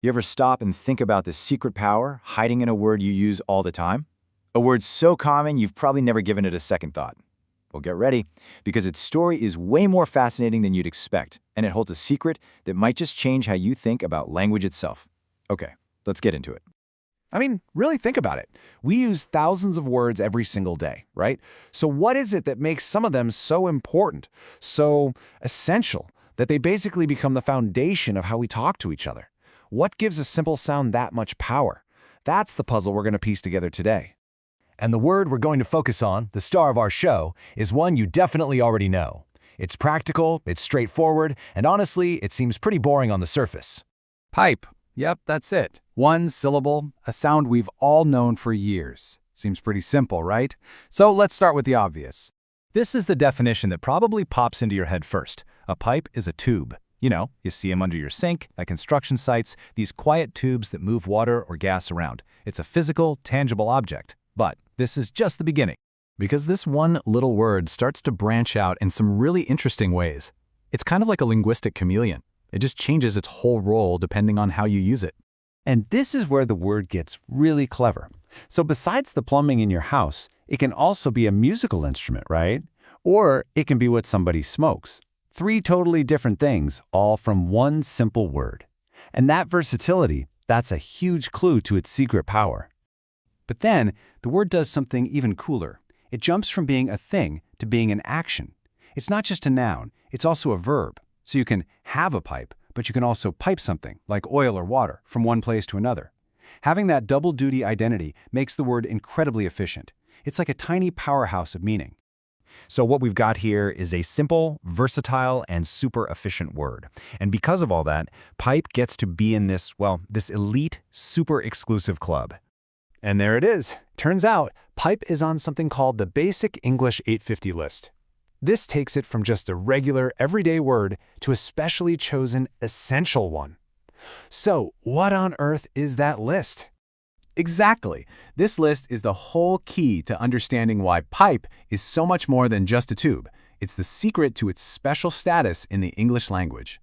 You ever stop and think about the secret power hiding in a word you use all the time? A word so common you've probably never given it a second thought. Well, get ready, because its story is way more fascinating than you'd expect, and it holds a secret that might just change how you think about language itself. Okay, let's get into it. I mean, really think about it. We use thousands of words every single day, right? So what is it that makes some of them so important, so essential, that they basically become the foundation of how we talk to each other? What gives a simple sound that much power? That's the puzzle we're going to piece together today. And the word we're going to focus on, the star of our show, is one you definitely already know. It's practical, it's straightforward, and honestly, it seems pretty boring on the surface. Pipe. Yep, that's it. One syllable, a sound we've all known for years. Seems pretty simple, right? So let's start with the obvious. This is the definition that probably pops into your head first. A pipe is a tube. You know, you see them under your sink, at construction sites, these quiet tubes that move water or gas around. It's a physical, tangible object. But this is just the beginning. Because this one little word starts to branch out in some really interesting ways. It's kind of like a linguistic chameleon. It just changes its whole role depending on how you use it. And this is where the word gets really clever. So besides the plumbing in your house, it can also be a musical instrument, right? Or it can be what somebody smokes. 3 totally different things, all from one simple word. And that versatility, that's a huge clue to its secret power. But then, the word does something even cooler. It jumps from being a thing to being an action. It's not just a noun, it's also a verb. So you can have a pipe, but you can also pipe something, like oil or water, from one place to another. Having that double-duty identity makes the word incredibly efficient. It's like a tiny powerhouse of meaning. So what we've got here is a simple, versatile, and super efficient word. And because of all that, pipe gets to be in this elite, super exclusive club. And there it is. Turns out, pipe is on something called the Basic English 850 list. This takes it from just a regular, everyday word to a specially chosen, essential one. So, what on earth is that list? Exactly. This list is the whole key to understanding why pipe is so much more than just a tube. It's the secret to its special status in the English language.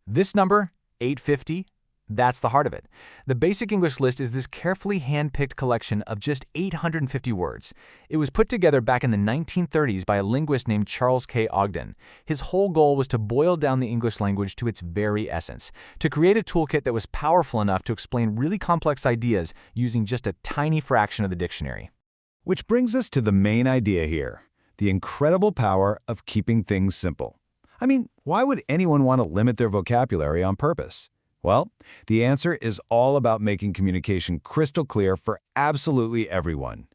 This number, 850, that's the heart of it. The Basic English list is this carefully hand-picked collection of just 850 words. It was put together back in the 1930s by a linguist named Charles K. Ogden. His whole goal was to boil down the English language to its very essence, to create a toolkit that was powerful enough to explain really complex ideas using just a tiny fraction of the dictionary. Which brings us to the main idea here, the incredible power of keeping things simple. I mean, why would anyone want to limit their vocabulary on purpose? Well, the answer is all about making communication crystal clear for absolutely everyone.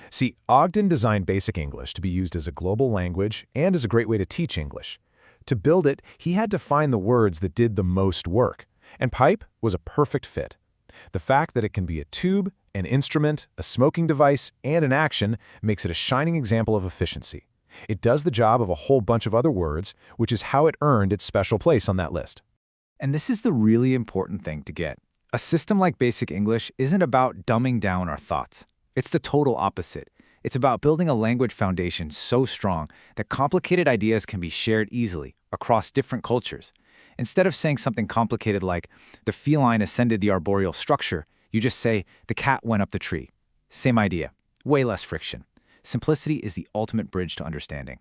See, Ogden designed Basic English to be used as a global language and as a great way to teach English. To build it, he had to find the words that did the most work, and pipe was a perfect fit. The fact that it can be a tube, an instrument, a smoking device, and an action makes it a shining example of efficiency. It does the job of a whole bunch of other words, which is how it earned its special place on that list. And this is the really important thing to get. A system like Basic English isn't about dumbing down our thoughts. It's the total opposite. It's about building a language foundation so strong that complicated ideas can be shared easily across different cultures. Instead of saying something complicated like, the feline ascended the arboreal structure, you just say, the cat went up the tree. Same idea, way less friction. Simplicity is the ultimate bridge to understanding.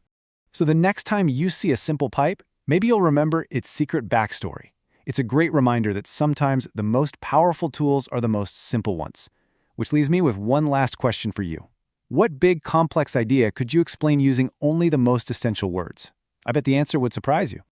So the next time you see a simple pipe, maybe you'll remember its secret backstory. It's a great reminder that sometimes the most powerful tools are the most simple ones. Which leaves me with one last question for you. What big, complex idea could you explain using only the most essential words? I bet the answer would surprise you.